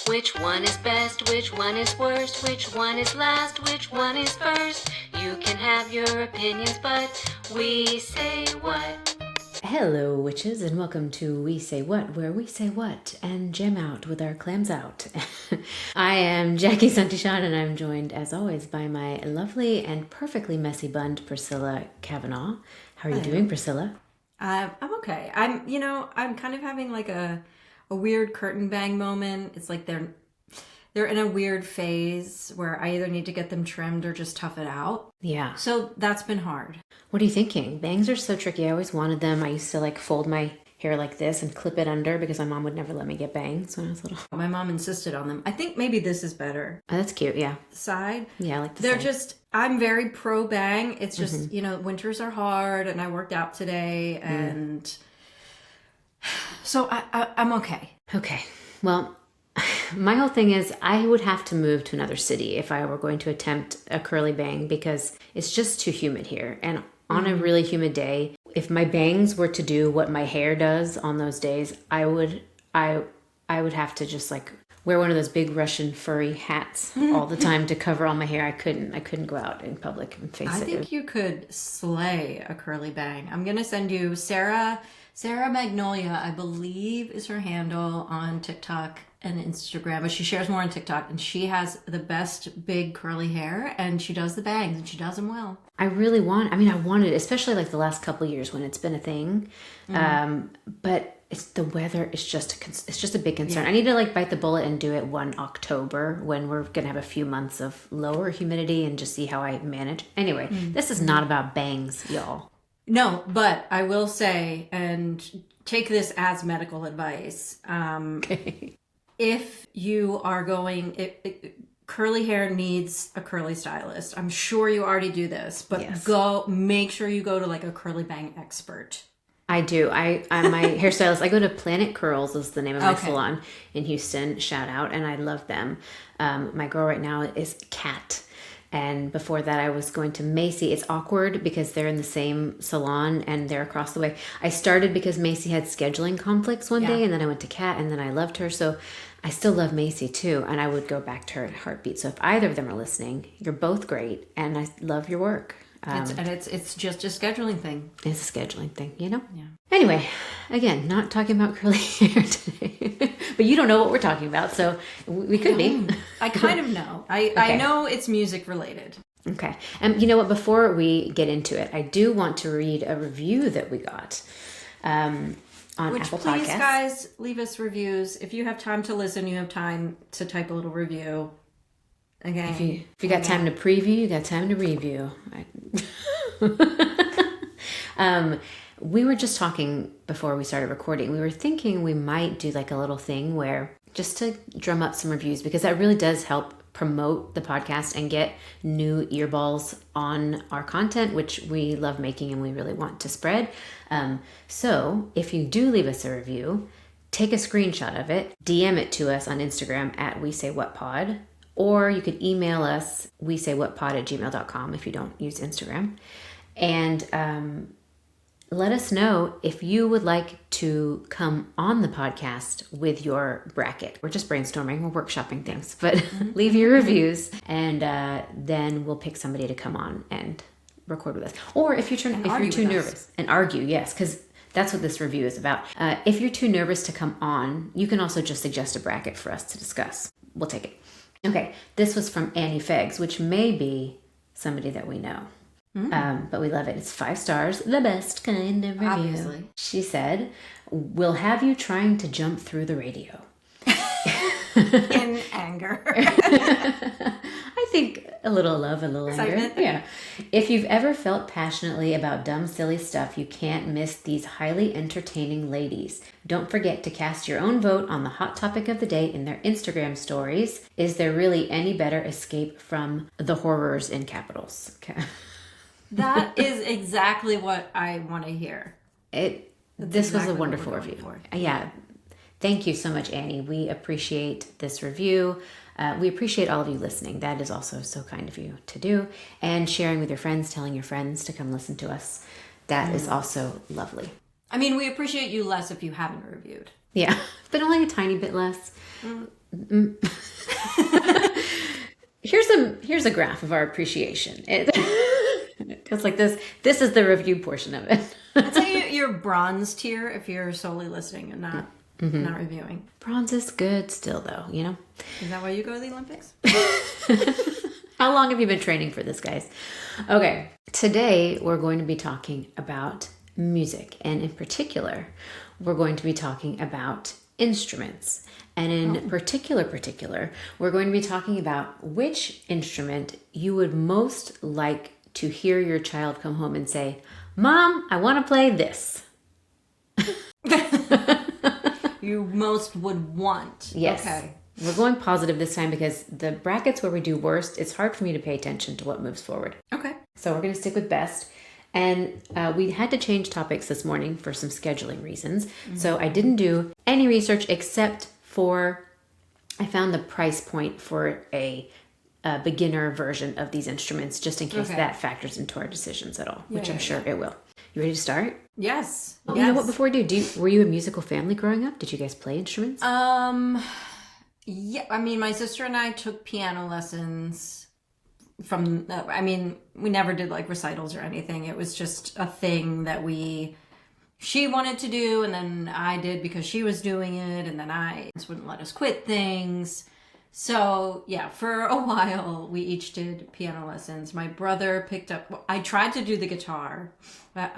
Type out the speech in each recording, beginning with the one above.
Which one is best? Which one is worst? Which one is last? Which one is first? You can have your opinions, but we say what? Hello, witches, and welcome to We Say What, where we say what and jam out with our clams out. I am Jackie Santishan, and I'm joined, as always, by my lovely and perfectly messy bunned Priscilla Kavanaugh. How are you doing, Priscilla? I'm okay. I'm kind of having like a weird curtain bang moment. It's like they're in a weird phase where I either need to get them trimmed or just tough it out. Yeah. So that's been hard. What are you thinking? Bangs are so tricky. I always wanted them. I used to fold my hair like this and clip it under because my mom would never let me get bangs when I was little. My mom insisted on them. I think maybe this is better. Oh, that's cute, yeah. The side. Yeah, I like the They're side. I'm very pro bang. It's just, winters are hard and I worked out today and so I'm okay. Okay. Well, my whole thing is I would have to move to another city if I were going to attempt a curly bang because it's just too humid here. And on a really humid day, if my bangs were to do what my hair does on those days, I would have to just wear one of those big Russian furry hats all the time to cover all my hair. I couldn't go out in public and face it. I think you could slay a curly bang. I'm going to send you Sarah Magnolia, I believe is her handle on TikTok and Instagram, but she shares more on TikTok, and she has the best big curly hair, and she does the bangs, and she does them well. I wanted, especially the last couple of years when it's been a thing, but it's the weather is just a big concern. Yeah. I need to bite the bullet and do it one October when we're gonna have a few months of lower humidity and just see how I manage. Anyway, This is not about bangs, y'all. No, but I will say, and take this as medical advice. Okay. If you are curly hair needs a curly stylist. I'm sure you already do this, but yes. Make sure you go to a curly bang expert. I do. I'm my hairstylist. I go to Planet Curls is the name of my salon in Houston. Shout out. And I love them. My girl right now is Kat. And before that, I was going to Macy. It's awkward because they're in the same salon and they're across the way. I started because Macy had scheduling conflicts one day, and then I went to Kat, and then I loved her. So I still love Macy too, and I would go back to her in a heartbeat. So if either of them are listening, you're both great, and I love your work. It's just a scheduling thing. It's a scheduling thing, Yeah. Anyway, again, not talking about curly hair today, but you don't know what we're talking about, so we could be. I kind of know. I know it's music related. Okay. You know what? Before we get into it, I do want to read a review that we got on Apple Podcasts. Please, guys, leave us reviews. If you have time to listen, you have time to type a little review. Okay. If you got time to preview, you got time to review. We were just talking before we started recording. We were thinking we might do a little thing where just to drum up some reviews, because that really does help promote the podcast and get new earballs on our content, which we love making and we really want to spread. So if you do leave us a review, take a screenshot of it, DM it to us on Instagram at WeSayWhatPod. Or you could email us, wesaywhatpod@gmail.com if you don't use Instagram. And let us know if you would like to come on the podcast with your bracket. We're just brainstorming, we're workshopping things, but leave your reviews and then we'll pick somebody to come on and record with us. Or if you're too nervous and argue, yes, because that's what this review is about. If you're too nervous to come on, you can also just suggest a bracket for us to discuss. We'll take it. Okay, this was from Annie Feggs, which may be somebody that we know. But we love it. It's 5 stars, the best kind of review. Obviously. She said, "We'll have you trying to jump through the radio." In anger. I think a little love, a little anger. Yeah. If you've ever felt passionately about dumb, silly stuff, you can't miss these highly entertaining ladies. Don't forget to cast your own vote on the hot topic of the day in their Instagram stories. Is there really any better escape from the horrors in capitals? Okay. That is exactly what I want to hear. This was a wonderful review. Yeah. Thank you so much, Annie. We appreciate this review. We appreciate all of you listening. That is also so kind of you to do. And sharing with your friends, telling your friends to come listen to us. That is also lovely. I mean, we appreciate you less if you haven't reviewed. Yeah, but only a tiny bit less. Here's a graph of our appreciation. It's like this. This is the review portion of it. I'd say you're bronze tier if you're solely listening and not reviewing. Bronze is good still, though. You know. Is that why you go to the Olympics? How long have you been training for this, guys? Okay, today we're going to be talking about music, and in particular, we're going to be talking about instruments. And in particular, we're going to be talking about which instrument you would most like to hear your child come home and say, "Mom, I want to play this." You most would want. Yes. Okay. We're going positive this time because the brackets where we do worst, it's hard for me to pay attention to what moves forward. Okay. So we're going to stick with best. And we had to change topics this morning for some scheduling reasons. So I didn't do any research except for I found the price point for a beginner version of these instruments, just in case that factors into our decisions at all, which I'm sure it will. You ready to start? Yes. You know what? Before we do, were you a musical family growing up? Did you guys play instruments? Yeah. I mean, my sister and I took piano lessons from. We never did like recitals or anything. It was just a thing that she wanted to do, and then I did because she was doing it, and then I just wouldn't let us quit things. So yeah, for a while we each did piano lessons. My brother picked up. I tried to do the guitar, but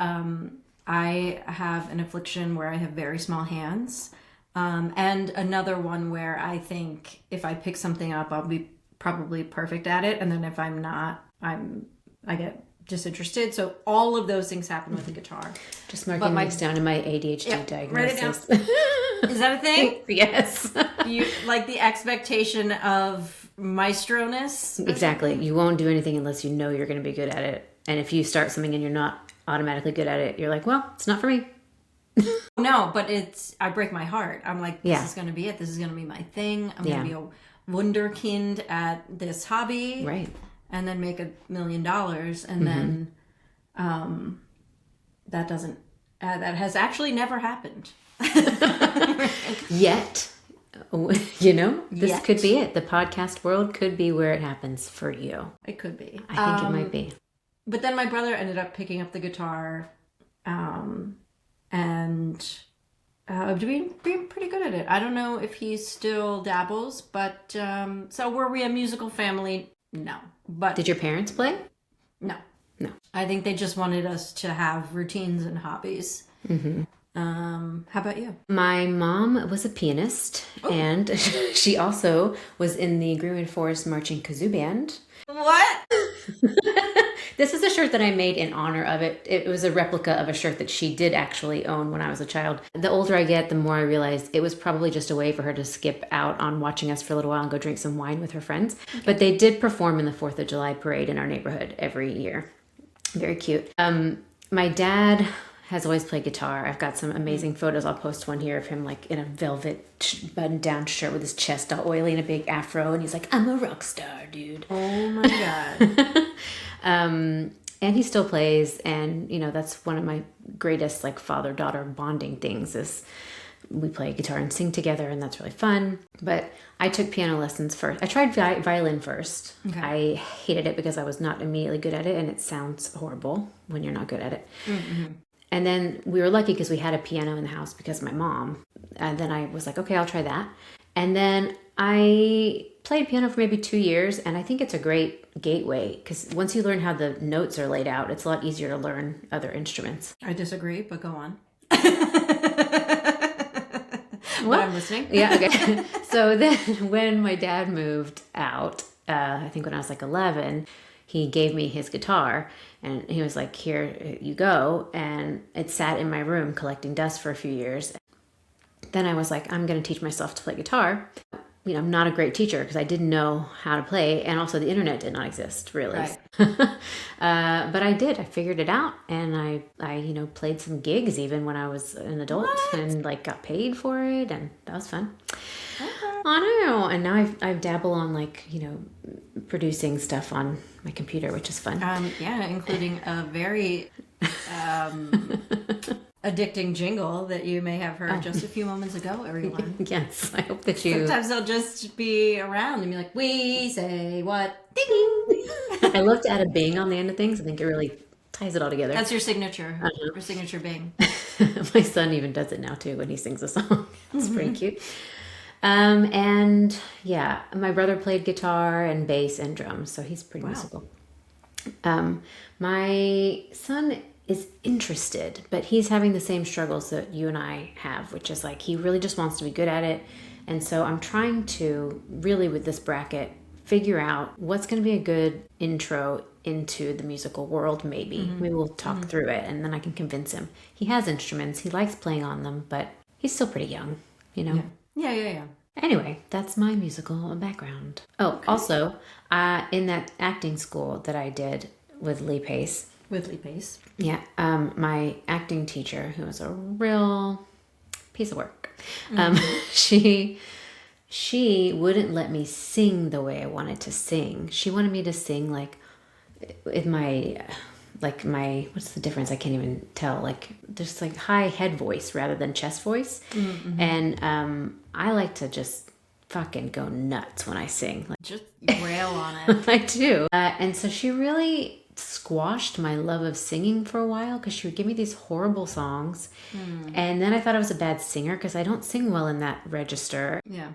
I have an affliction where I have very small hands, and another one where I think if I pick something up, I'll be probably perfect at it, and then if I'm not, I get disinterested. So all of those things happen with the guitar. Just marking things down in my ADHD diagnosis. Write it down. Is that a thing? Yes. You like the expectation of maestro-ness? Exactly. You won't do anything unless you know you're going to be good at it. And if you start something and you're not automatically good at it, you're like, well, it's not for me. No, but I break my heart. I'm like, this is going to be it. This is going to be my thing. I'm going to be a wunderkind at this hobby. Right. And then make $1 million. And then that doesn't, that has actually never happened. Yet. You know, this could be it. The podcast world could be where it happens for you. It could be. I think it might be. But then my brother ended up picking up the guitar and being pretty good at it. I don't know if he still dabbles, but so were we a musical family? No. But did your parents play? No. No. I think they just wanted us to have routines and hobbies. Mm-hmm. How about you? My mom was a pianist, and she also was in the Greenwood Forest Marching Kazoo Band. What? This is a shirt that I made in honor of it. It was a replica of a shirt that she did actually own when I was a child. The older I get, the more I realize it was probably just a way for her to skip out on watching us for a little while and go drink some wine with her friends. Okay. But they did perform in the 4th of July parade in our neighborhood every year. Very cute. My dad has always played guitar. I've got some amazing photos. I'll post one here of him like in a velvet button-down shirt with his chest all oily and a big afro. And he's like, I'm a rock star, dude. Oh my God. And he still plays. And, you know, that's one of my greatest like father-daughter bonding things is we play guitar and sing together. And that's really fun. But I took piano lessons first. I tried violin first. Okay. I hated it because I was not immediately good at it. And it sounds horrible when you're not good at it. Mm-hmm. And then we were lucky because we had a piano in the house because of my mom. And then I was like, okay, I'll try that. And then I played piano for maybe 2 years. And I think it's a great gateway because once you learn how the notes are laid out, it's a lot easier to learn other instruments. I disagree, but go on. Well, I'm listening. Yeah, okay. So then when my dad moved out, I think when I was like 11, he gave me his guitar and he was like, here you go. And it sat in my room collecting dust for a few years. Then I was like, I'm going to teach myself to play guitar. You know, I'm not a great teacher because I didn't know how to play. And also the internet did not exist really. Right. But I did. I figured it out. And I, you know, played some gigs even when I was an adult and like got paid for it. And that was fun. Okay. I know. And now I've dabble on like, you know, producing stuff on my computer, which is fun. Yeah, including a very addicting jingle that you may have heard just a few moments ago, everyone. Yes, I hope that you. Sometimes they'll just be around and be like, we say what? Ding! I love to add a bing on the end of things. I think it really ties it all together. That's your signature. Your signature bing. My son even does it now too when he sings a song. It's pretty cute. And yeah, my brother played guitar and bass and drums, so he's pretty musical. My son is interested, but he's having the same struggles that you and I have, which is like he really just wants to be good at it. And so I'm trying to really, with this bracket, figure out what's going to be a good intro into the musical world. Maybe we'll talk through it, and then I can convince him. He has instruments, he likes playing on them, but he's still pretty young, you know. Yeah. Anyway, that's my musical background. Oh, also, in that acting school that I did with Lee Pace. With Lee Pace. Yeah, my acting teacher, who was a real piece of work, she wouldn't let me sing the way I wanted to sing. She wanted me to sing like with my what's the difference? I can't even tell. Like just like high head voice rather than chest voice. And I like to just fucking go nuts when I sing. Like, Just rail on it. I do. And so she really squashed my love of singing for a while because she would give me these horrible songs. And then I thought I was a bad singer because I don't sing well in that register. Yeah.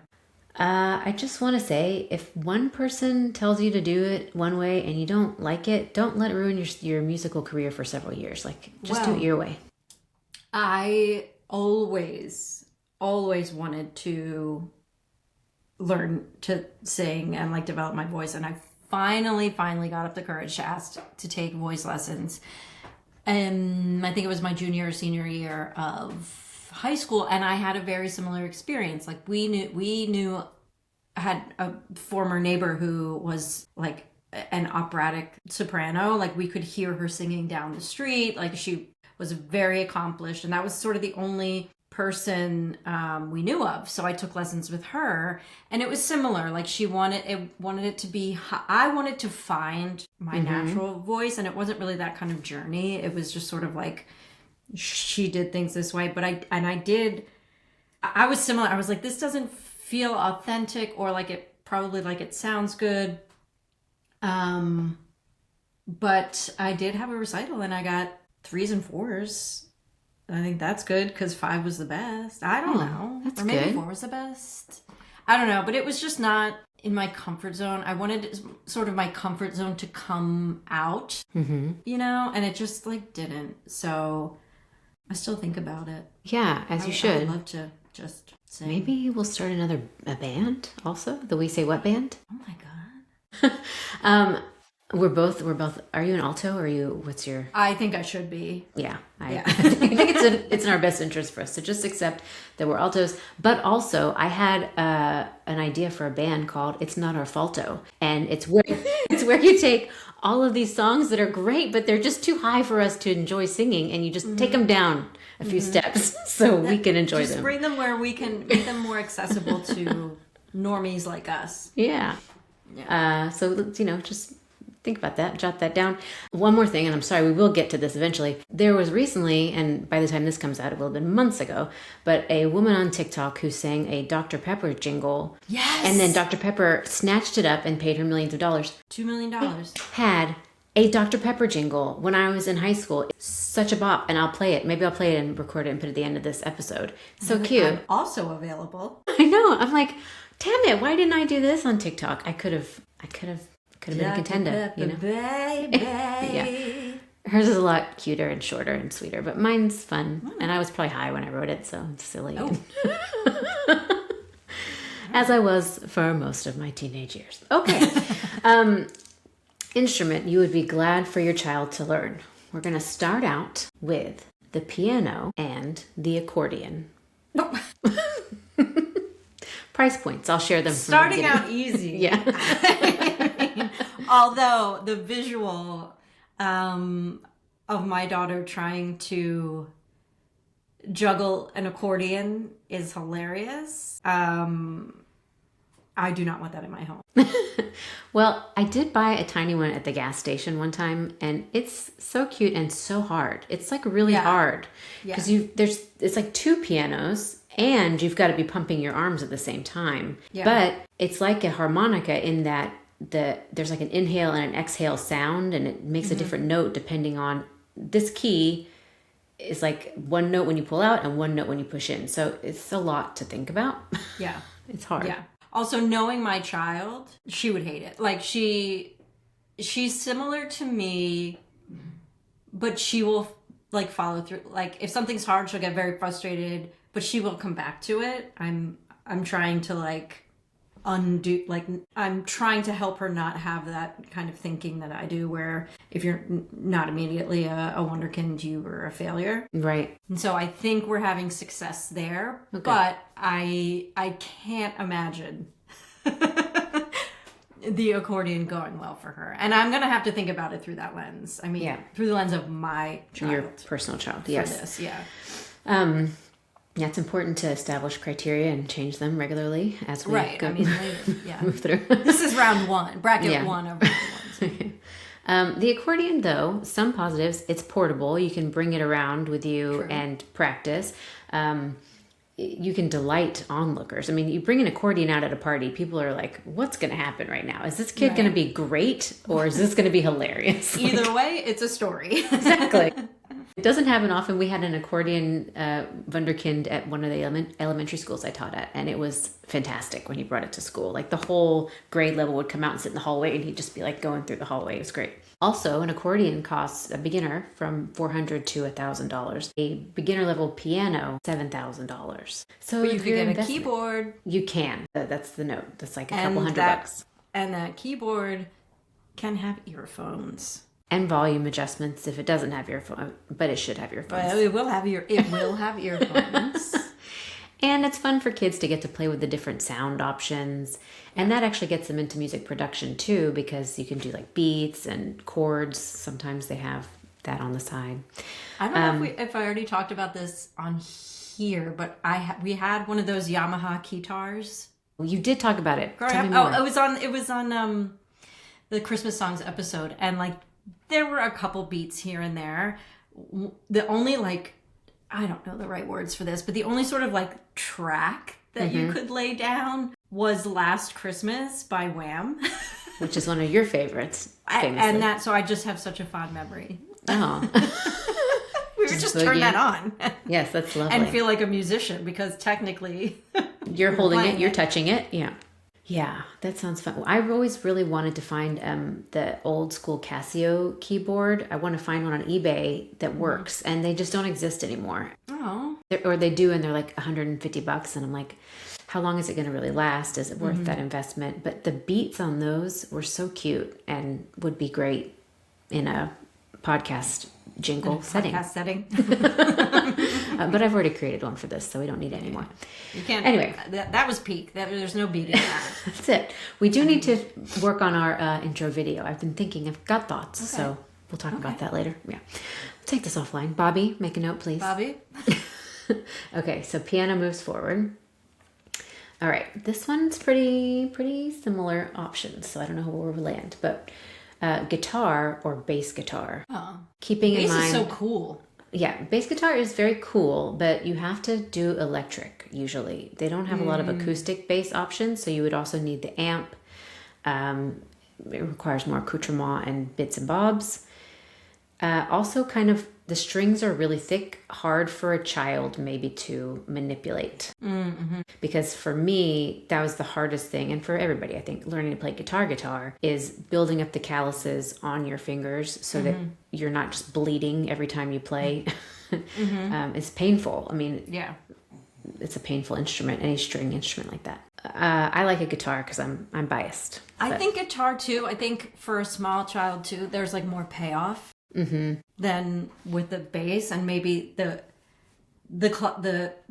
I just want to say, if one person tells you to do it one way and you don't like it, don't let it ruin your musical career for several years. Like, just do it your way. I always wanted to learn to sing and like develop my voice, and I finally got up the courage to ask to take voice lessons. And I think it was my junior or senior year of high school, and I had a very similar experience. Like we knew I had a former neighbor who was like an operatic soprano. Like we could hear her singing down the street. Like she was very accomplished, and that was sort of the only person we knew of. So I took lessons with her, and it was similar. Like she wanted it to be, I wanted to find my natural voice, and it wasn't really that kind of journey. It was just sort of like she did things this way, but I was similar. I was like, this doesn't feel authentic, or like it probably like it sounds good. But I did have a recital and I got 3s and 4s. I think that's good because 5 was the best. I don't know. That's or maybe good. 4 was the best. I don't know, but it was just not in my comfort zone. I wanted sort of my comfort zone to come out, you know, and it just like didn't. So I still think about it. Yeah, as you I should. would love to just sing. Maybe we'll start a band also, the We Say What band. Oh my God. We're both, are you an alto or what's your? I think I should be. Yeah, I Yeah. think it's in our best interest for us to just accept that we're altos. But also, I had an idea for a band called It's Not Our Faulto, and it's where you take all of these songs that are great, but they're just too high for us to enjoy singing, and you just take them down a few steps so we can enjoy Just them. bring them where we can make them more accessible to normies like us. Yeah. So just think about that, jot that down. One more thing, and I'm sorry, we will get to this eventually. There was recently, and by the time this comes out, it will have been months ago, but a woman on TikTok who sang a Dr. Pepper jingle. Yes! And then Dr. Pepper snatched it up and paid her millions of dollars. $2 million. Had a Dr. Pepper jingle when I was in high school. Such a bop, and I'll play it. Maybe I'll play it and record it and put it at the end of this episode. So cute. I'm also available. I know. I'm like, damn it, why didn't I do this on TikTok? I could have been a contender, you know. Baby. Yeah. Hers is a lot cuter and shorter and sweeter, but mine's fun. And I was probably high when I wrote it, so it's silly. Oh. As I was for most of my teenage years. Okay. Instrument you would be glad for your child to learn. We're going to start out with the piano and the accordion. Nope. Price points. I'll share them. Starting out easy. Yeah. Although the visual of my daughter trying to juggle an accordion is hilarious. I do not want that in my home. Well, I did buy a tiny one at the gas station one time, and it's so cute and so hard. It's like really Yeah. hard Yeah. because it's like two pianos, and you've got to be pumping your arms at the same time. Yeah. But it's like a harmonica in that there's like an inhale and an exhale sound, and it makes a different note depending on this key. Is like one note when you pull out and one note when you push in. So it's a lot to think about. Yeah. It's hard. Yeah. Also, knowing my child, she would hate it. Like she's similar to me, but she will like follow through. Like if something's hard, she'll get very frustrated, but she will come back to it. I'm trying to like undo, like I'm trying to help her not have that kind of thinking that I do, where if you're not immediately a wonderkind, you were a failure. Right. And so I think we're having success there, but I can't imagine the accordion going well for her. And I'm going to have to think about it through that lens. I mean, through the lens of my child. Your personal child. For Yes. this, yeah. Yeah, it's important to establish criteria and change them regularly as we Right. go I mean, later, yeah. move through. This is round one, bracket one of round one. The accordion, though, some positives. It's portable. You can bring it around with you and practice. You can delight onlookers. I mean, you bring an accordion out at a party, people are like, what's going to happen right now? Is this kid going to be great or is this going to be hilarious? Either way, it's a story. Exactly. It doesn't happen often. We had an accordion wunderkind at one of the elementary schools I taught at, and it was fantastic when he brought it to school. Like the whole grade level would come out and sit in the hallway, and he'd just be like going through the hallway. It was great. Also, an accordion costs a beginner from $400 to $1,000. A beginner level piano, $7,000. So But you could get a keyboard. You can. That's the note. That's like a couple $100. And that keyboard can have earphones. And volume adjustments if it doesn't have earphones, but it should have earphones. But it will have earphones. And it's fun for kids to get to play with the different sound options. And that actually gets them into music production too, because you can do like beats and chords. Sometimes they have that on the side. I don't know if I already talked about this on here, but we had one of those Yamaha guitars. Well, you did talk about it. Growing Tell up. me more. Oh, it was on the Christmas songs episode, and like there were a couple beats here and there. The only like, I don't know the right words for this, but the only sort of like track that you could lay down was Last Christmas by Wham. Which is one of your favorites, famously. So I just have such a fond memory. Oh. We would just turn that on Yes, that's lovely. and feel like a musician, because technically You're holding playing it, you're it. touching it. Yeah. Yeah, that sounds fun. Well, I've always really wanted to find the old school Casio keyboard. I want to find one on eBay that works, and they just don't exist anymore. oh Or they do, and they're like $150, and I'm like, how long is it going to really last? Is it worth that investment? But the beats on those were so cute and would be great in a podcast jingle setting. podcast setting. But I've already created one for this, so we don't need it anymore. You can't. Anyway. that was peak. There's no beating that. That's it. We do need to work on our intro video. I've been thinking, I've got thoughts, so we'll talk about that later. Yeah. Take this offline. Bobby, make a note, please. Bobby? Okay, so piano moves forward. All right, this one's pretty similar options, so I don't know where we'll land, but guitar or bass guitar. Oh. Keeping in Bass mind, is so cool. yeah, bass guitar is very cool, but you have to do electric usually. They don't have a lot of acoustic bass options, so you would also need the amp. It requires more accoutrement and bits and bobs. Also, kind of the strings are really thick, hard for a child maybe to manipulate. Because for me, that was the hardest thing, and for everybody, I think, learning to play guitar is building up the calluses on your fingers so that you're not just bleeding every time you play. It's painful. I mean, Yeah. it's a painful instrument, any string instrument like that. I like a guitar because I'm biased. I think guitar too. I think for a small child too, there's like more payoff than with the bass, and maybe the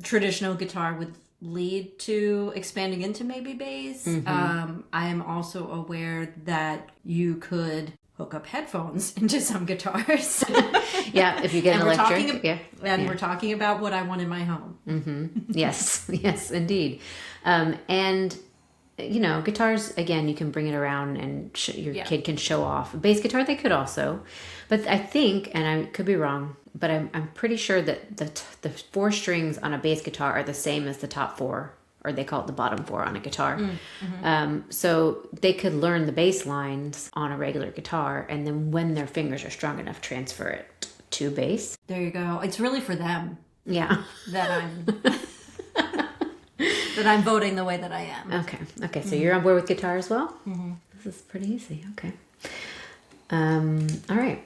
traditional guitar would lead to expanding into maybe bass. I am also aware that you could hook up headphones into some guitars. Yeah, if you get an electric. We're talking about what I want in my home. Yes, yes, indeed. And guitars, again, you can bring it around and your kid can show off. A bass guitar, they could also. But I think, and I could be wrong, but I'm pretty sure that the 4 strings on a bass guitar are the same as the top 4, or they call it the bottom 4 on a guitar. So they could learn the bass lines on a regular guitar, and then when their fingers are strong enough, transfer it to bass. There you go. It's really for them. Yeah. That I'm voting the way that I am. Okay. So you're on board with guitar as well? Mm-hmm. This is pretty easy. Okay. All right.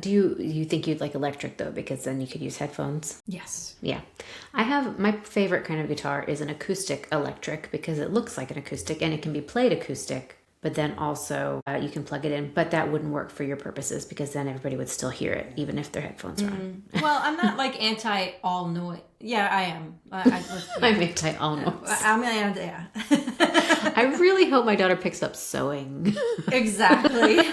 Do you think you'd like electric though? Because then you could use headphones. Yes. Yeah. I have my favorite kind of guitar is an acoustic electric because it looks like an acoustic and it can be played acoustic, but then also you can plug it in, but that wouldn't work for your purposes because then everybody would still hear it even if their headphones are on. Well, I'm not like anti all noise. Yeah, I am. I'm anti all noise. Yeah. I really hope my daughter picks up sewing. Exactly.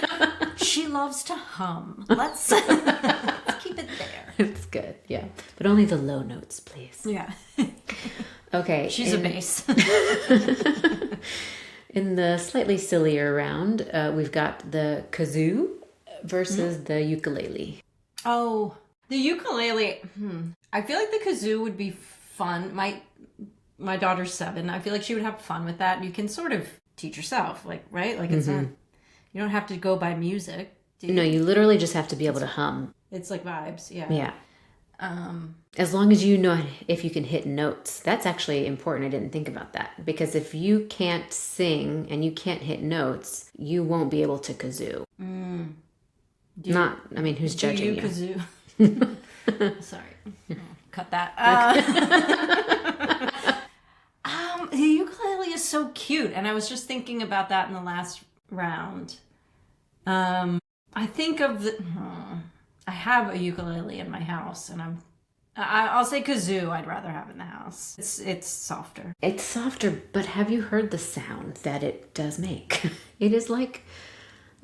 She loves to hum. Let's keep it there. It's good, yeah. But only the low notes, please. Yeah. Okay. She's a bass. In the slightly sillier round, we've got the kazoo versus the ukulele. Oh, the ukulele. I feel like the kazoo would be fun. My daughter's 7. I feel like she would have fun with that. You can sort of teach yourself, like, right? Like it's not, you don't have to go by music. No, you literally just have to be able to hum. It's like vibes, yeah. Yeah. As long as you know if you can hit notes. That's actually important. I didn't think about that. Because if you can't sing and you can't hit notes, you won't be able to kazoo. Who's judging you? Kazoo? Sorry. Cut that. The ukulele is so cute. And I was just thinking about that in the last round. I think of I have a ukulele in my house, and I'll say kazoo. I'd rather have in the house. It's softer. It's softer, but have you heard the sound that it does make? It is like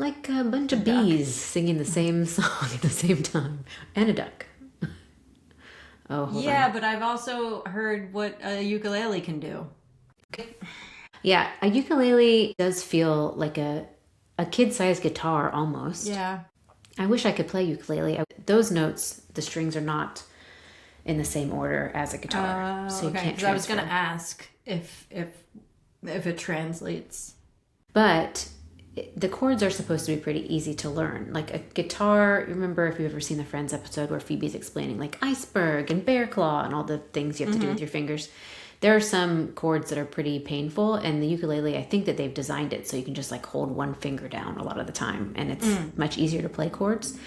a bunch of bees singing the same song at the same time, and a duck. Oh, hold on. But I've also heard what a ukulele can do. Yeah, a ukulele does feel like a kid-sized guitar almost. Yeah. I wish I could play ukulele. Those notes, the strings are not in the same order as a guitar, so you can't transfer. I was going to ask if it translates. But the chords are supposed to be pretty easy to learn. Like a guitar, remember if you've ever seen the Friends episode where Phoebe's explaining like iceberg and bear claw and all the things you have to do with your fingers. There are some chords that are pretty painful, and the ukulele, I think that they've designed it so you can just like hold one finger down a lot of the time, and it's much easier to play chords.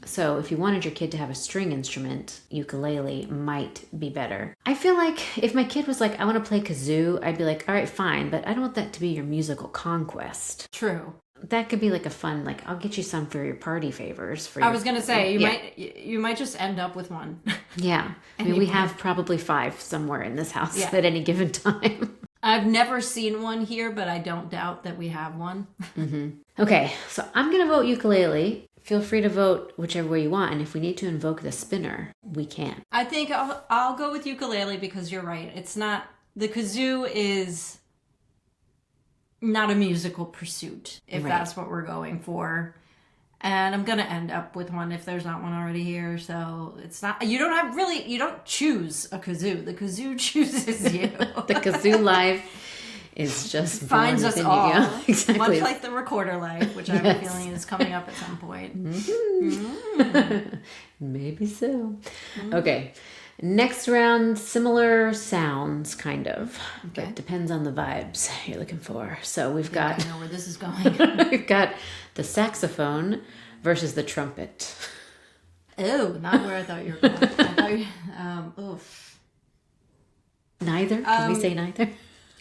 So if you wanted your kid to have a string instrument, ukulele might be better. I feel like if my kid was like, I want to play kazoo, I'd be like, all right, fine, but I don't want that to be your musical conquest. True. That could be like a fun, like, I'll get you some for your party favors. I was going to say, you might just end up with one. Yeah. I mean, we have probably 5 somewhere in this house at any given time. I've never seen one here, but I don't doubt that we have one. Okay, so I'm going to vote ukulele. Feel free to vote whichever way you want. And if we need to invoke the spinner, we can. I think I'll go with ukulele because you're right. It's not, the kazoo is not a musical pursuit, if that's what we're going for. And I'm going to end up with one if there's not one already here. So it's not, you don't choose a kazoo. The kazoo chooses you. The kazoo life is just finds us all. Yeah, exactly. Much like the recorder life, which I have a feeling is coming up at some point. Maybe so. Okay. Next round, similar sounds, kind of. Okay. But depends on the vibes you're looking for. So we've got... I know where this is going. We've got the saxophone versus the trumpet. Oh, not where I thought you were going. I thought oof. Neither? Can we say neither?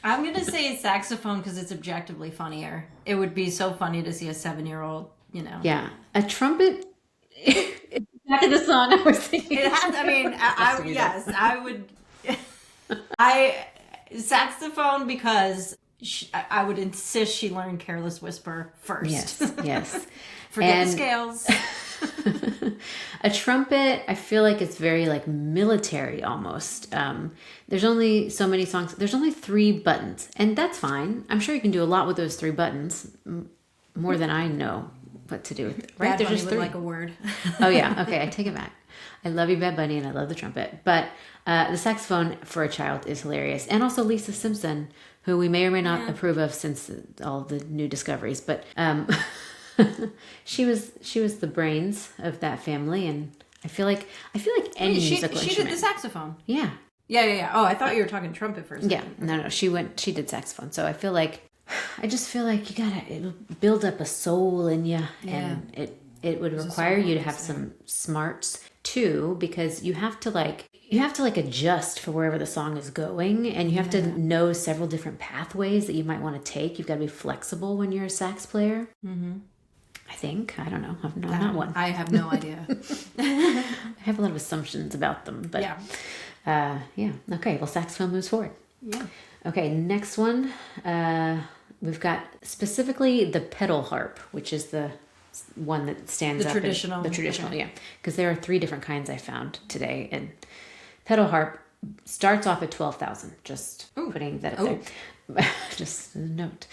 I'm going to say saxophone because it's objectively funnier. It would be so funny to see a 7-year-old, Yeah. A trumpet... It's back in the song I was thinking. It has, I mean, I would. Saxophone because I would insist she learn Careless Whisper first. Yes. Forget the scales. A trumpet, I feel like it's very like military almost. There's only so many songs. There's only 3 buttons, and that's fine. I'm sure you can do a lot with those 3 buttons, more than I know what to do with it. Right? Bad There's Bunny just would 3. like a word. Oh yeah, okay, I take it back. I love you, Bad Bunny, and I love the trumpet. But the saxophone for a child is hilarious, and also Lisa Simpson, who we may or may not approve of since all the new discoveries. But she was the brains of that family, and I feel like any musical she instrument. did the saxophone. Yeah, Yeah. Oh, I thought you were talking trumpet for a second. yeah. No, she did saxophone. So I just feel like it'll build up a soul in you, and it would require you to have some smarts too, because you have to adjust for wherever the song is going, and you have to know several different pathways that you might want to take. You've got to be flexible when you're a sax player. Mm-hmm. I think. I don't know. I'm not one. I have no idea. I have a lot of assumptions about them, but yeah. Okay, well, saxophone moves forward. Yeah. Okay, next one. We've got specifically the pedal harp, which is the one that stands up. The traditional, yeah. Because there are 3 different kinds I found today. And pedal harp starts off at 12,000. Just putting that up there. Just a note.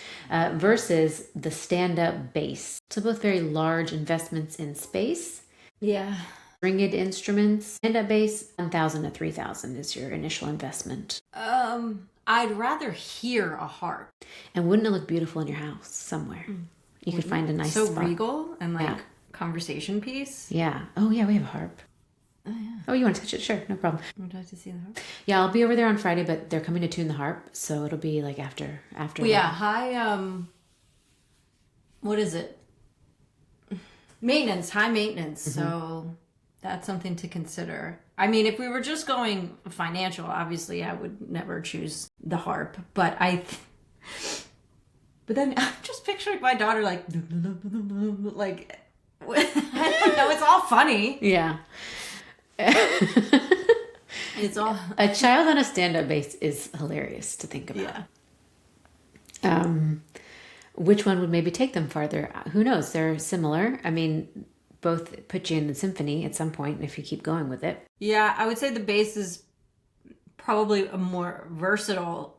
Versus the stand-up bass. So both very large investments in space. Yeah. Stringed instruments. Stand-up bass, 1,000 to 3,000 is your initial investment. I'd rather hear a harp. And wouldn't it look beautiful in your house somewhere? You could find a nice spot. Regal and conversation piece. Yeah. Oh yeah, we have a harp. Oh yeah. Oh, you want to touch it? Sure, no problem. Would you like to see the harp? Yeah, I'll be over there on Friday, but they're coming to tune the harp, so it'll be like after. Well, yeah, high. What is it? Maintenance, high maintenance. Mm-hmm. So that's something to consider. I mean, if we were just going financial, obviously I would never choose the harp. But then I'm just picturing my daughter like I don't know. It's all funny. Yeah. It's all a child on a stand-up bass is hilarious to think about. Yeah. Which one would maybe take them farther? Who knows? They're similar. I mean, both put you in the symphony at some point if you keep going with it. Yeah, I would say the bass is probably a more versatile,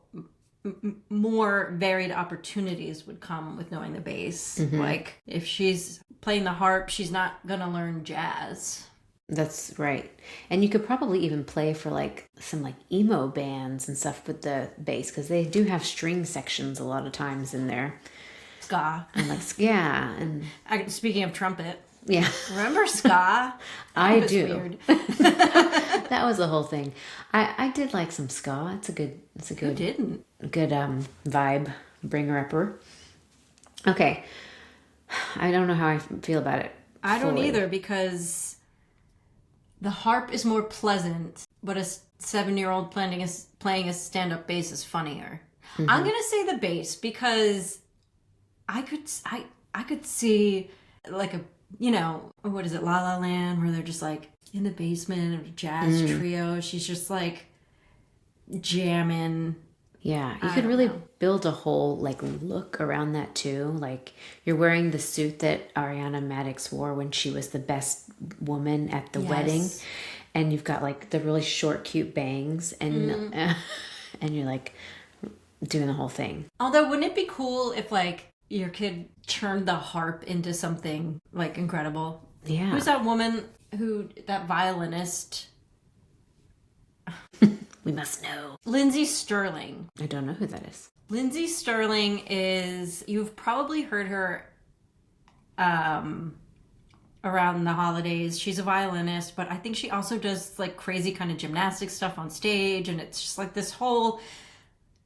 more varied opportunities would come with knowing the bass. Mm-hmm. Like if she's playing the harp, she's not going to learn jazz. That's right. And you could probably even play for like some like emo bands and stuff with the bass, because they do have string sections a lot of times in there. Ska. And like, yeah. And speaking of trumpet. Yeah. Remember ska? I do. Weird. That was the whole thing. I did like some ska. It's a good Who didn't? Good vibe bringer upper. Okay. I don't know how I feel about it. I don't either, because the harp is more pleasant, but a 7-year-old playing a stand-up bass is funnier. Mm-hmm. I'm gonna say the bass, because I could see like a, what is it, La La Land, where they're just like in the basement of a jazz trio. She's just like jamming. Yeah, you could really build a whole like look around that too. Like you're wearing the suit that Ariana Madix wore when she was the best woman at the wedding, and you've got like the really short, cute bangs, and and you're like doing the whole thing. Although, wouldn't it be cool if like your kid turned the harp into something like incredible? Yeah. Who's that woman that violinist? We must know. Lindsay Sterling. I don't know who that is. Lindsay Sterling you've probably heard her around the holidays. She's a violinist, but I think she also does like crazy kind of gymnastic stuff on stage, and it's just like this whole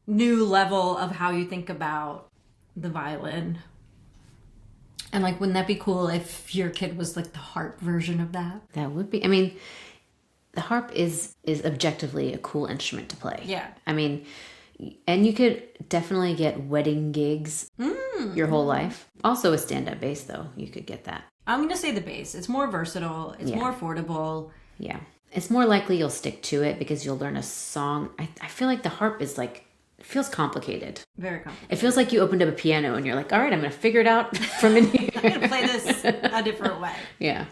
new level of how you think about the violin. And like, wouldn't that be cool if your kid was like the harp version of that? That would be. I mean, the harp is objectively a cool instrument to play. Yeah. I mean, and you could definitely get wedding gigs your whole life. Also a stand-up bass, though. You could get that. I'm going to say the bass. It's more versatile. It's more affordable. Yeah. It's more likely you'll stick to it because you'll learn a song. I feel like the harp is like feels complicated. Very complicated. It feels like you opened up a piano and you're like, all right, I'm going to figure it out from in here. I'm going to play this a different way. Yeah.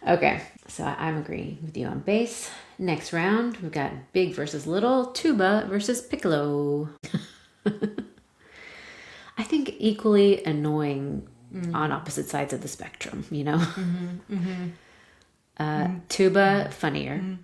Okay. So I'm agreeing with you on bass. Next round, we've got big versus little, tuba versus piccolo. I think equally annoying on opposite sides of the spectrum, you know? Tuba, funnier.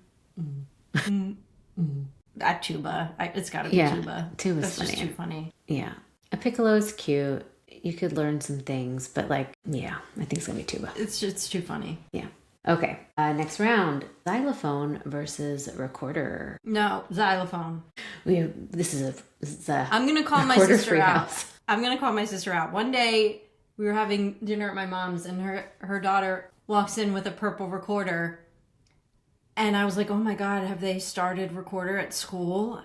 That tuba. It's got to be Yeah, tuba. tuba's That's just funnier. too funny. Yeah. A piccolo is cute. You could learn some things, but like, yeah, I think it's going to be tuba. It's just too funny. Yeah. Okay. Next round, xylophone versus recorder. No, xylophone. This is a I'm going to call my recorder sister free out. house. I'm going to call my sister out. One day we were having dinner at my mom's and her daughter walks in with a purple recorder. And I was like, oh my God, have they started recorder at school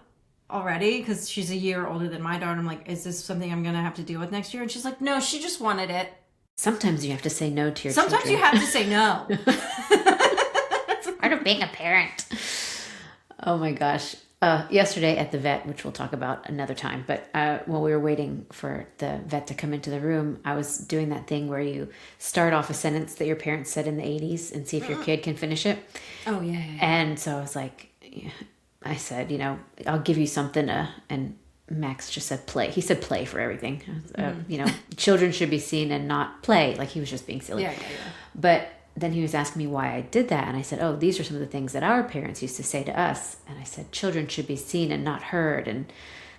already? Because she's a year older than my daughter. I'm like, is this something I'm going to have to deal with next year? And she's like, no, she just wanted it. Sometimes you have to say no to your Sometimes children. you have to say no. It's part of being a parent. Oh my gosh. Yesterday at the vet, which we'll talk about another time, but while we were waiting for the vet to come into the room, I was doing that thing where you start off a sentence that your parents said in the 80s and see if your kid can finish it. Oh, yeah. And so I was like, I said, I'll give you something and Max just said play. He said play for everything. Children should be seen and not play. Like he was just being silly. Yeah. But then he was asking me why I did that. And I said, oh, these are some of the things that our parents used to say to us. And I said, children should be seen and not heard. And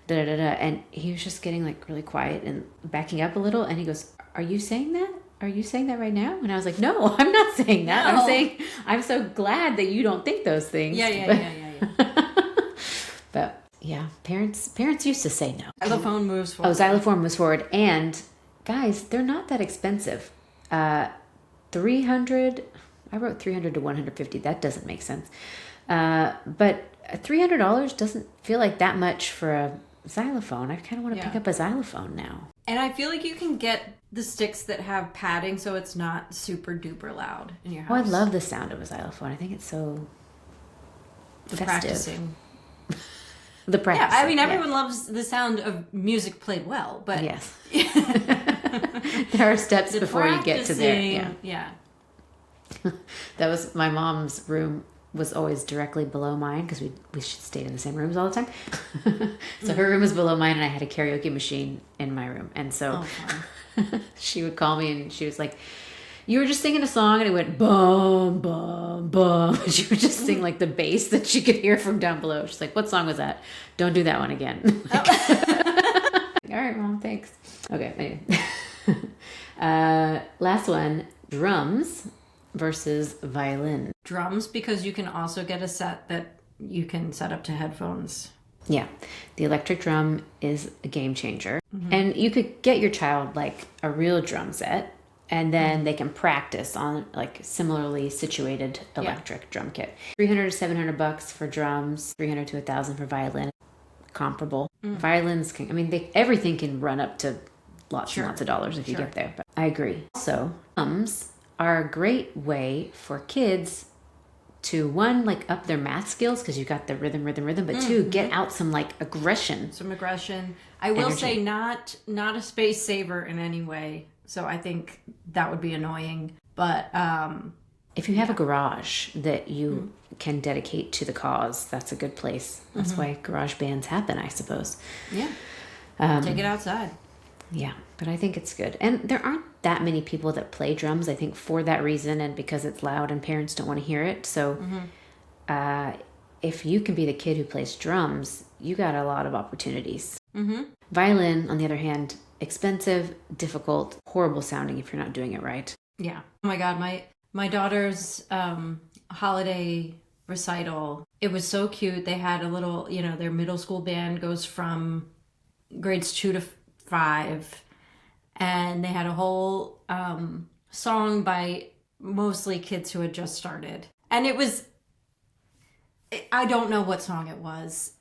da-da-da-da. And he was just getting like really quiet and backing up a little. And he goes, are you saying that? Are you saying that right now? And I was like, no, I'm not saying that. No. I'm saying, I'm so glad that you don't think those things. Yeah. But yeah, parents used to say no. Xylophone moves Oh, forward. xylophone moves forward. And guys, they're not that expensive. 300, I wrote 300 to 150. That doesn't make sense. But $300 doesn't feel like that much for a xylophone. I kind of want to pick up a xylophone now. And I feel like you can get the sticks that have padding so it's not super duper loud in your Oh, I house. love the sound of a xylophone. I think it's so the festive. practicing. The practice. Yeah, I mean, everyone loves the sound of music played well, but Yes. There are steps before you get to there. Yeah. That was my mom's room was always directly below mine because we stayed in the same rooms all the time. So her room was below mine and I had a karaoke machine in my room. And so she would call me and she was like, you were just singing a song and it went bum, bum, bum. And she would just sing like the bass that she could hear from down below. She's like, what song was that? Don't do that one again. All right, Mom, thanks. Okay, anyway. Last one, drums versus violin. Drums, because you can also get a set that you can set up to headphones. Yeah, the electric drum is a game changer. And you could get your child like a real drum set and then they can practice on like similarly situated electric drum kit. $300 to $700 for drums, $300 to $1,000 for violin. Comparable. Violins can, I mean, everything can run up to lots and lots of dollars if you get there. But I agree. Also, drums are a great way for kids to one, like up their math skills because you got the rhythm, but two, get out some like aggression. Some aggression. I will say not a space saver in any way. So I think that would be annoying. But if you have a garage that you can dedicate to the cause, that's a good place. That's why garage bands happen, I suppose. yeah, take it outside. Yeah, but I think it's good. And there aren't that many people that play drums, I think, for that reason and because it's loud and parents don't want to hear it. So if you can be the kid who plays drums, you got a lot of opportunities. Violin, on the other hand, expensive, difficult, horrible sounding if you're not doing it right. Yeah. Oh my God, my daughter's holiday recital, it was so cute. They had a little, their middle school band goes from grades 2 to 5, and they had a whole song by mostly kids who had just started. And it was, I don't know what song it was.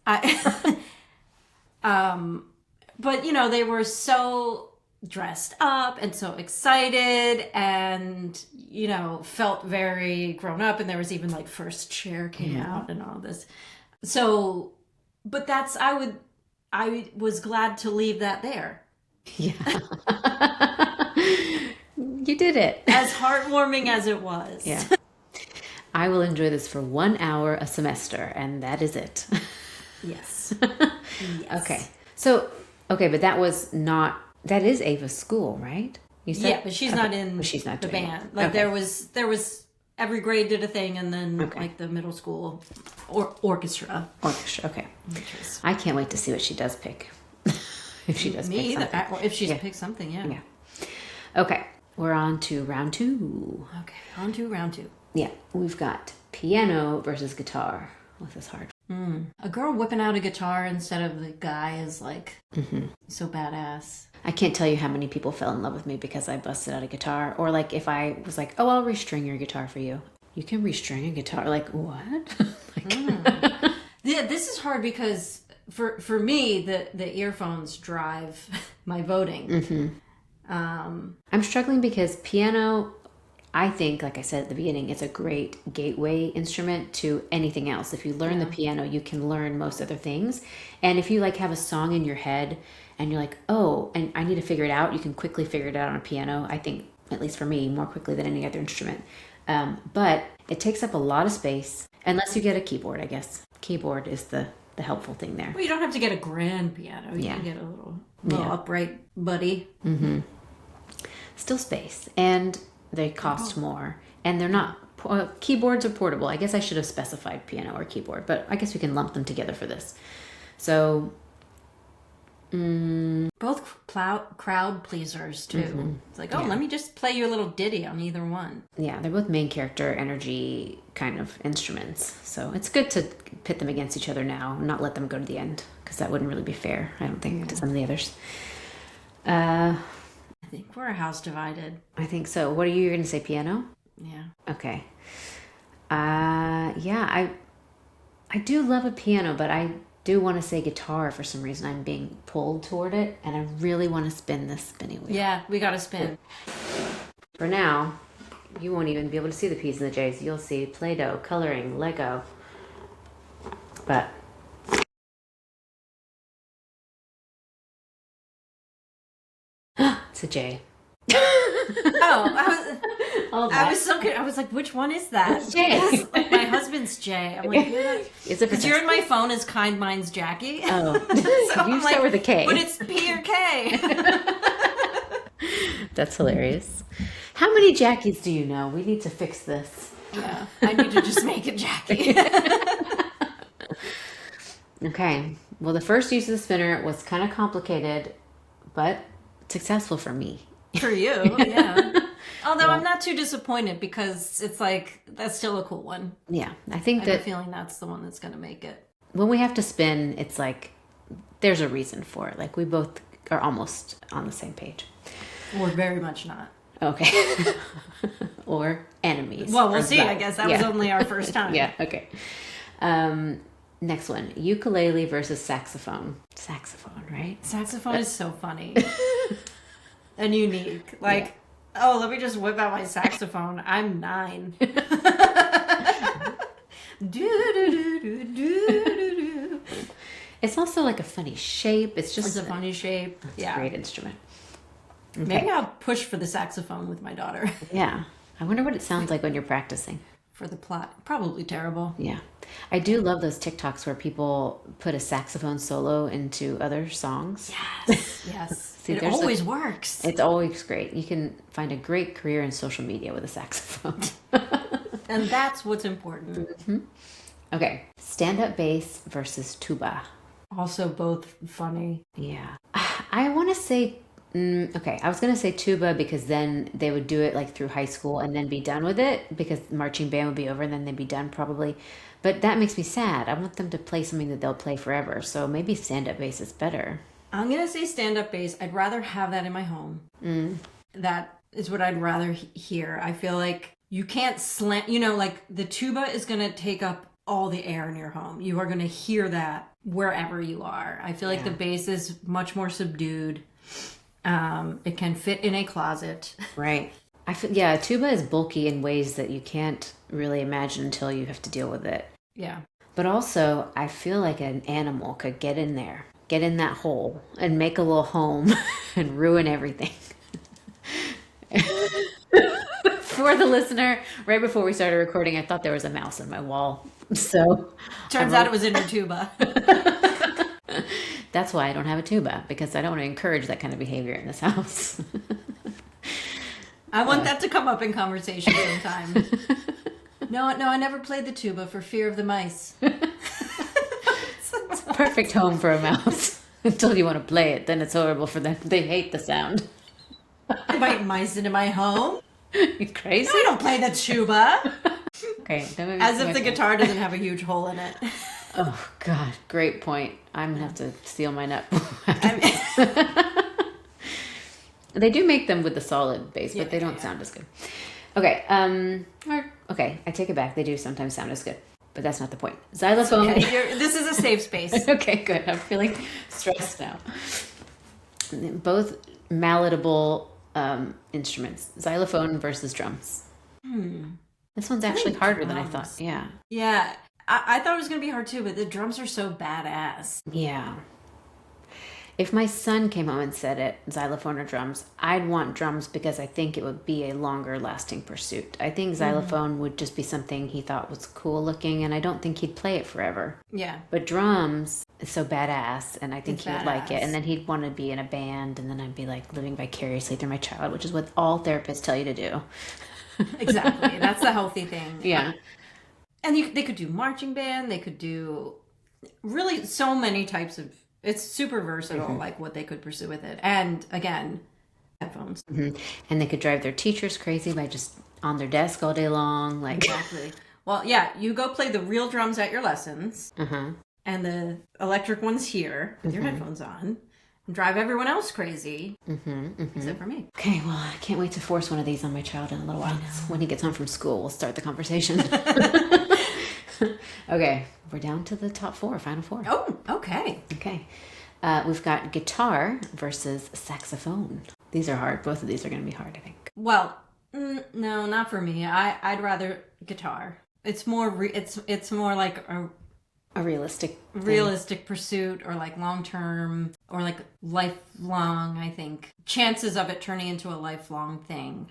But they were so dressed up and so excited and, felt very grown up. And there was even like First Chair came out and all this. So, but I was glad to leave that there. Yeah. You did it. As heartwarming as it was. Yeah. I will enjoy this for 1 hour a semester, and that is it. Yes. Okay. So, okay, but that is Ava's school, right? You said? Yeah, but she's not in she's not the doing it. band. Like Okay. there was every grade did a thing, and then like the middle school orchestra. Orchestra. Okay. Which is I can't wait to see what she does pick. If she does me pick either. something. Or if she's Yeah. picked something, yeah. Yeah. Okay. We're on to round 2. Okay, on to round 2. Yeah. We've got piano versus guitar. This is hard. A girl whipping out a guitar instead of the guy is like so badass. I can't tell you how many people fell in love with me because I busted out a guitar. Or like if I was like, oh, I'll restring your guitar for you. You can restring a guitar. Like, what? Yeah, this is hard because for me, the earphones drive my voting. I'm struggling because piano, I think, like I said at the beginning, it's a great gateway instrument to anything else. If you learn the piano, you can learn most other things. And if you like have a song in your head and you're like, oh, and I need to figure it out, you can quickly figure it out on a piano. I think, at least for me, more quickly than any other instrument. But it takes up a lot of space, unless you get a keyboard, I guess. Keyboard is the helpful thing there. Well, you don't have to get a grand piano. You can get a little upright buddy. Still space, and they cost more, and they're not keyboards are portable. I guess I should have specified piano or keyboard, but I guess we can lump them together for this. So Both crowd pleasers too. It's like, let me just play you a little ditty on either one. yeah, they're both main character energy kind of instruments, so it's good to pit them against each other now, not let them go to the end, because that wouldn't really be fair, I don't think, to some of the others. I think we're a house divided. I think so. What are you going to say? Piano? Yeah. Okay. Yeah, I do love a piano, but I do want to say guitar for some reason. I'm being pulled toward it, and I really want to spin this spinny wheel. Yeah, we got to spin. For now, you won't even be able to see the P's and the J's. You'll see Play-Doh, coloring, Lego. But it's a J. I was so good. I was like, which one is that? It's J. Like my husband's J. I'm like, Is it because you're in my phone as Kind Minds Jackie. Oh, So you I'm start like, with a K. But it's P or K. That's hilarious. How many Jackies do you know? We need to fix this. Yeah, I need to just make it Jackie. Okay. Well, the first use of the spinner was kind of complicated, but successful for me. For you, yeah. Although I'm not too disappointed because it's like, that's still a cool one. Yeah, I think I have a that feeling that's the one that's going to make it. when we have to spin, it's like there's a reason for it. Like we both are almost on the same page. Or very much not. Okay. Or enemies. Well, we'll Or see. both. I guess that was only our first time. Yeah, okay. Next one, ukulele versus saxophone. Saxophone, right? Saxophone is so funny and unique. Like, oh, let me just whip out my saxophone. I'm 9. Do, do, do, do, do, do. It's also like a funny shape. It's just It's a funny shape. Yeah. great instrument. Maybe I'll push for the saxophone with my daughter Yeah. I wonder what it sounds like when you're practicing. for the plot. Probably terrible. Yeah. I do love those TikToks where people put a saxophone solo into other songs. Yes. Yes. See, it there's always works. It's always great. You can find a great career in social media with a saxophone. And that's what's important. Okay. Stand-up bass versus tuba. Also both funny. Yeah. I want to say, okay, I was going to say tuba because then they would do it like through high school and then be done with it because marching band would be over and then they'd be done probably. But that makes me sad. I want them to play something that they'll play forever. So maybe stand-up bass is better. I'm going to say stand-up bass. I'd rather have that in my home. That is what I'd rather hear. I feel like you can't slant, like the tuba is going to take up all the air in your home. You are going to hear that wherever you are. I feel like the bass is much more subdued. It can fit in a closet. Right. I feel, yeah, tuba is bulky in ways that you can't really imagine until you have to deal with it. Yeah. But also, I feel like an animal could get in there get in that hole and make a little home and ruin everything. For the listener, right before we started recording, I thought there was a mouse on my wall. So Turns out it was in your tuba. that's why I don't have a tuba, because I don't want to encourage that kind of behavior in this house. I want that to come up in conversation sometime. No, I never played the tuba for fear of the mice. Perfect home for a mouse. Until you want to play it, then it's horrible for them. They hate the sound. Invite mice into my home? You crazy? I don't play the tuba. Okay. As if the guitar doesn't have a huge hole in it. Oh, God. Great point. I'm going to have to steal my nut. They do make them with the solid bass, but they don't sound as good. Okay. Okay, I take it back. They do sometimes sound as good, but that's not the point. Xylophone. Okay, this is a safe space. Okay, good. I'm feeling stressed now. Both malleable instruments. Xylophone versus drums. This one's actually harder than I thought. Yeah. Yeah, I thought it was going to be hard too, but the drums are so badass. Yeah. If my son came home and said it, xylophone or drums, I'd want drums because I think it would be a longer lasting pursuit. I think xylophone would just be something he thought was cool looking, and I don't think he'd play it forever. Yeah. But drums is so badass, and I think It's he would like it. badass. And then he'd want to be in a band, and then I'd be like living vicariously through my child, which is what all therapists tell you to do. Exactly. That's the healthy thing. Yeah. And they could do marching band. They could do really so many types of. It's super versatile, like what they could pursue with it. And again, headphones. And they could drive their teachers crazy by just on their desk all day long. Like, Exactly. Well, yeah, you go play the real drums at your lessons, and the electric ones here with your headphones on, and drive everyone else crazy, except for me. okay, well, I can't wait to force one of these on my child in a little while. When he gets home from school, we'll start the conversation. Okay, we're down to the top four, final four. Oh, okay. Okay. We've got guitar versus saxophone. These are hard. Both of these are going to be hard, I think. Well, no, not for me. I'd rather guitar. It's more it's more like a A realistic realistic pursuit, or like long term, or like lifelong. I think chances of it turning into a lifelong thing.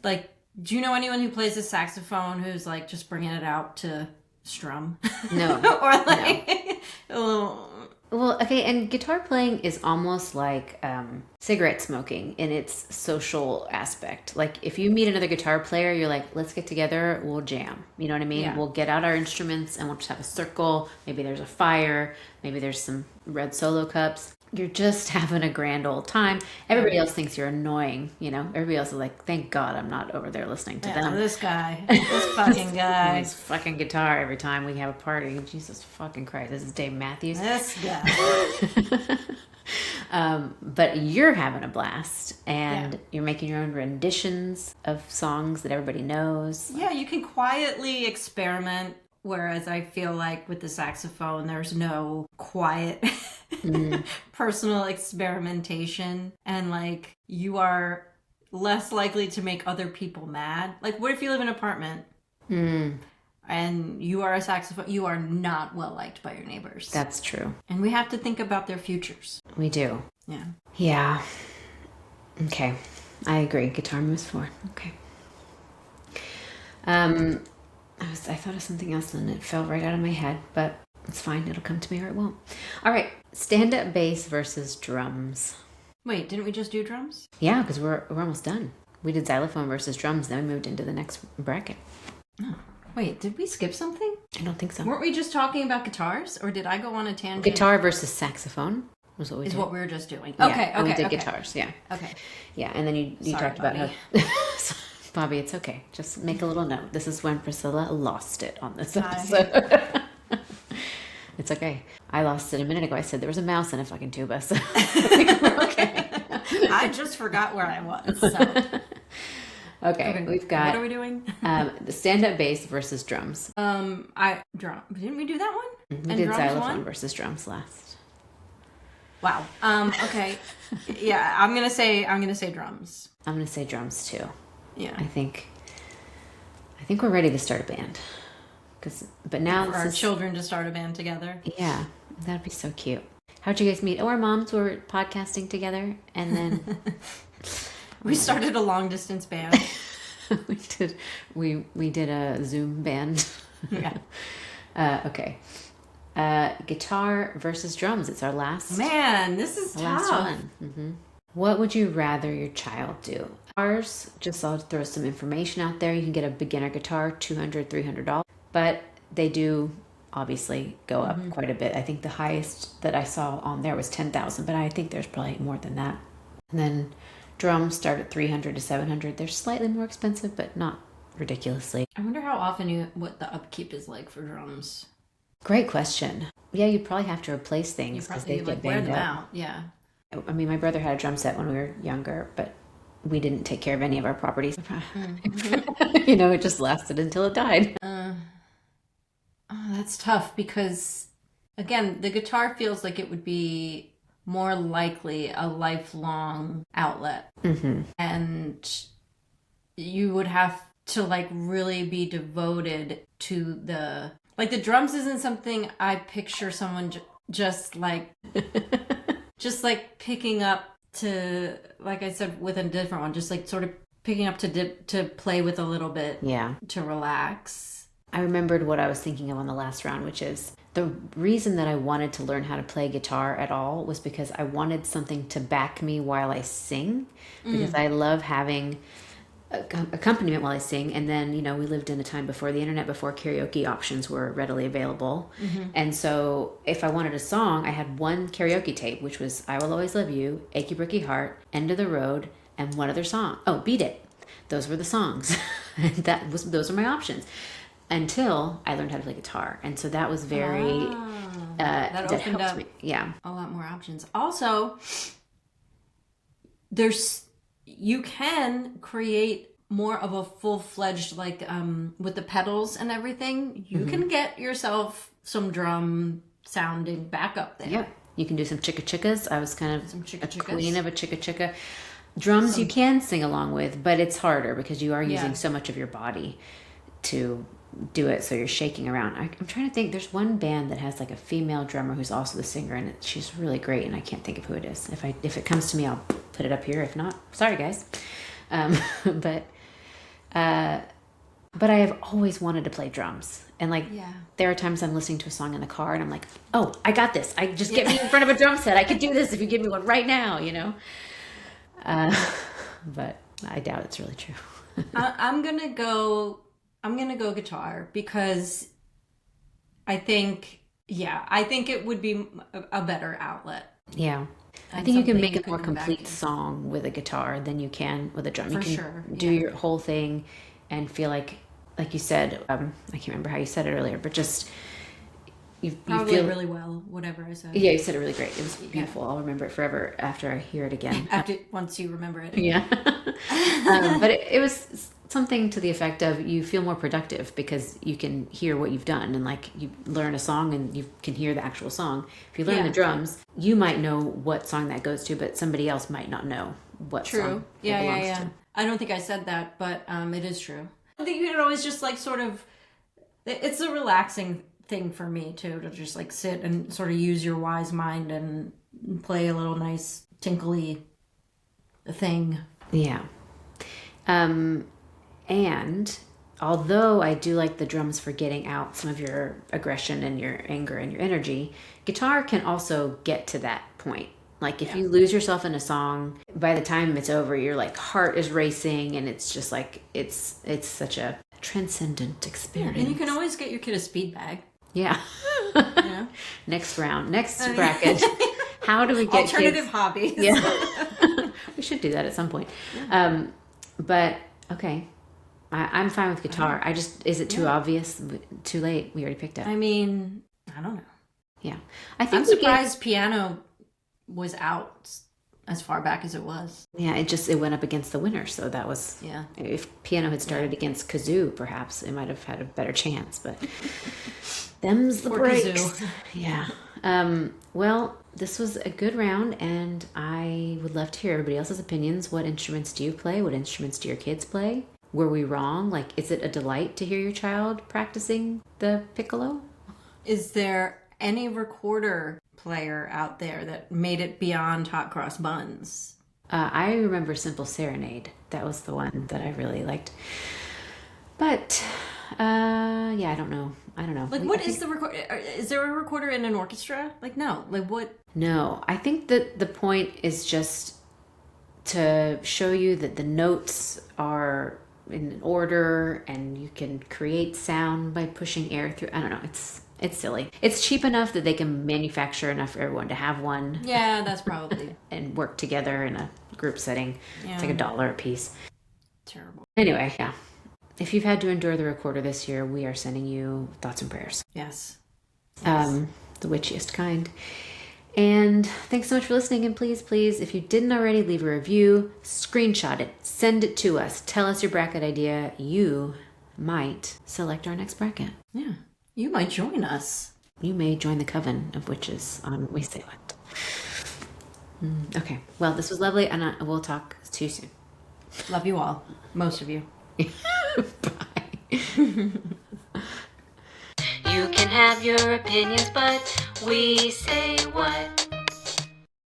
Like, do you know anyone who plays the saxophone who's like just bringing it out to strum? No. Or like a little. Well, okay, and guitar playing is almost like cigarette smoking in its social aspect. Like, if you meet another guitar player, you're like, let's get together, we'll jam. You know what I mean? Yeah. We'll get out our instruments and we'll just have a circle. Maybe there's a fire. Maybe there's some red Solo cups. You're just having a grand old time. Everybody else thinks you're annoying, you know? Everybody else is like, thank God I'm not over there listening to them. This guy, this fucking guy, This fucking guitar every time we have a party. Jesus fucking Christ. This is Dave Matthews. this guy. But you're having a blast, and you're making your own renditions of songs that everybody knows. Yeah, you can quietly experiment, whereas I feel like with the saxophone, there's no quiet personal experimentation, and like you are less likely to make other people mad. Like, what if you live in an apartment and you are a saxophone? You are not well liked by your neighbors. That's true. And we have to think about their futures. We do. Yeah. Yeah. Okay. I agree. Guitar moves forward. Okay. I thought of something else and it fell right out of my head, but it's fine. It'll come to me or it won't. All right. Stand-up bass versus drums. Wait, didn't we just do drums? Yeah, because we're almost done. We did xylophone versus drums, then we moved into the next bracket. Wait, did we skip something? I don't think so. Weren't we just talking about guitars, or did I go on a tangent? Guitar versus saxophone was what we is did. what we were just doing. Yeah, Okay, and okay, we did okay. guitars, yeah. Okay. Yeah, and then you Sorry, talked about Bobby. how... Bobby, it's okay. Just make a little note. This is when Priscilla lost it on this episode. It's okay. I lost it a minute ago. I said there was a mouse in a fucking tuba, so we're okay. I just forgot where I was. So. Okay, we've got... What are we doing? the stand-up bass versus drums. Didn't we do that one? We And did drums xylophone won? versus drums last. Wow. Okay. Yeah, I'm gonna say drums. I'm going to say drums too. Yeah. I think we're ready to start a band. But now For this our is... children to start a band together. Yeah, that'd be so cute. How'd you guys meet? Oh, our moms were podcasting together, and then We started a long distance band. we did a Zoom band. Yeah. Okay. Guitar versus drums. It's our last Man, this is tough. last one. What would you rather your child do? Ours, just I'll throw some information out there. You can get a beginner guitar, $200, $300, but they do obviously go up quite a bit. I think the highest that I saw on there was 10,000, but I think there's probably more than that. And then drums start at 300 to 700. They're slightly more expensive, but not ridiculously. I wonder how often what the upkeep is like for drums. Great question. Yeah, you'd probably have to replace You things because probably they like get wear banged them up. out. Yeah. I mean, my brother had a drum set when we were younger, but we didn't take care of any of our properties. You know, it just lasted until it died. Oh, that's tough because, again, the guitar feels like it would be more likely a lifelong outlet. And you would have to, like, really be devoted to the... Like, the drums isn't something I picture someone just, like... just, like, picking up to, like I said, with a different one. Just, like, sort of picking up to play with a little bit. Yeah. To relax. I remembered what I was thinking of on the last round, which is the reason that I wanted to learn how to play guitar at all was because I wanted something to back me while I sing, because I love having accompaniment while I sing. And then, you know, we lived in a time before the internet, before karaoke options were readily available. And so if I wanted a song, I had one karaoke tape, which was I Will Always Love You, Achy Breaky Heart, End of the Road, and one other song. Oh, Beat It. Those were the songs. Those were my options. Until I learned how to play guitar. And so that was very... that opened helped up me. Yeah. a lot more options. Also, you can create more of a full-fledged, like, with the pedals and everything, you can get yourself some drum sounding backup there. Yep. You can do some chicka chickas. I was kind of Some chicka a chickas. queen of a chicka chicka. Drums you can sing along with, but it's harder because you are using Yeah. so much of your body to do it, so you're shaking around. I'm trying to think. There's one band that has like a female drummer who's also the singer, and she's really great, and I can't think of who it is. If it comes to me, I'll put it up here. If not, sorry guys. But I have always wanted to play drums, and like Yeah. there are times I'm listening to a song in the car, and I'm like, oh, I got this. I just get me in front of a drum set. I could do this if you give me one right now, you know. But I doubt it's really true. I'm gonna go guitar because I think it would be a better outlet. Yeah. I And think you can something make you a more can come back complete to. song with a guitar than you can with a drum. You For can sure, do yeah. your whole thing and feel like you said, I can't remember how you said it earlier, but just you Probably feel really well, whatever I said. Yeah, you said it really great. It was beautiful. I'll remember it forever after I hear it again. Once you remember it. Yeah. But it was something to the effect of you feel more productive because you can hear what you've done, and like you learn a song and you can hear the actual song. If you learn Yeah. the drums, you might know what song that goes to, but somebody else might not know what song True. it Yeah, belongs yeah. to. I don't think I said that, but it is true. I think you can always just like sort of, it's a relaxing thing for me too, to just like sit and sort of use your wise mind and play a little nice tinkly thing. Yeah. And although I do like the drums for getting out some of your aggression and your anger and your energy, guitar can also get to that point. Like if you lose yourself in a song, by the time it's over, your like heart is racing, and it's just like it's such a transcendent experience. And you can always get your kid a speed bag. Yeah. You know? Next round, next bracket. How do we get Alternative kids? hobbies. Yeah. We should do that at some point. But okay. I'm fine with guitar. Is it too obvious? Too late? We already picked it. I mean, I don't know. Yeah. I I'm think we get, surprised piano was out as far back as it was. yeah, it went up against the winner. So that was, Yeah. if piano had started against kazoo, perhaps it might have had a better chance, but them's the Poor breaks. kazoo. Yeah. Well, this was a good round, and I would love to hear everybody else's opinions. What instruments do you play? What instruments do your kids play? Were we wrong? Like, is it a delight to hear your child practicing the piccolo? Is there any recorder player out there that made it beyond hot cross buns. I remember Simple Serenade. That was the one that I really liked. But yeah, I don't know. Like, what is the record? Is there a recorder in an orchestra? Like, no. Like, what? No, I think that the point is just to show you that the notes are in order and you can create sound by pushing air through. I don't know. It's silly. It's cheap enough that they can manufacture enough for everyone to have one Yeah, that's probably and work together in a group setting. Yeah. It's like $1 a piece. terrible. Anyway, yeah. If you've had to endure the recorder this year, we are sending you thoughts and prayers. Yes. The witchiest kind. And thanks so much for listening. And please, if you didn't already, leave a review, screenshot it, send it to us. Tell us your bracket idea. You might select our next bracket. Yeah. You might join us. You may join the coven of witches on We Say What. Okay. Well, this was lovely, and we'll talk to you soon. Love you all. Most of you. Bye. You can have your opinions, but we say what?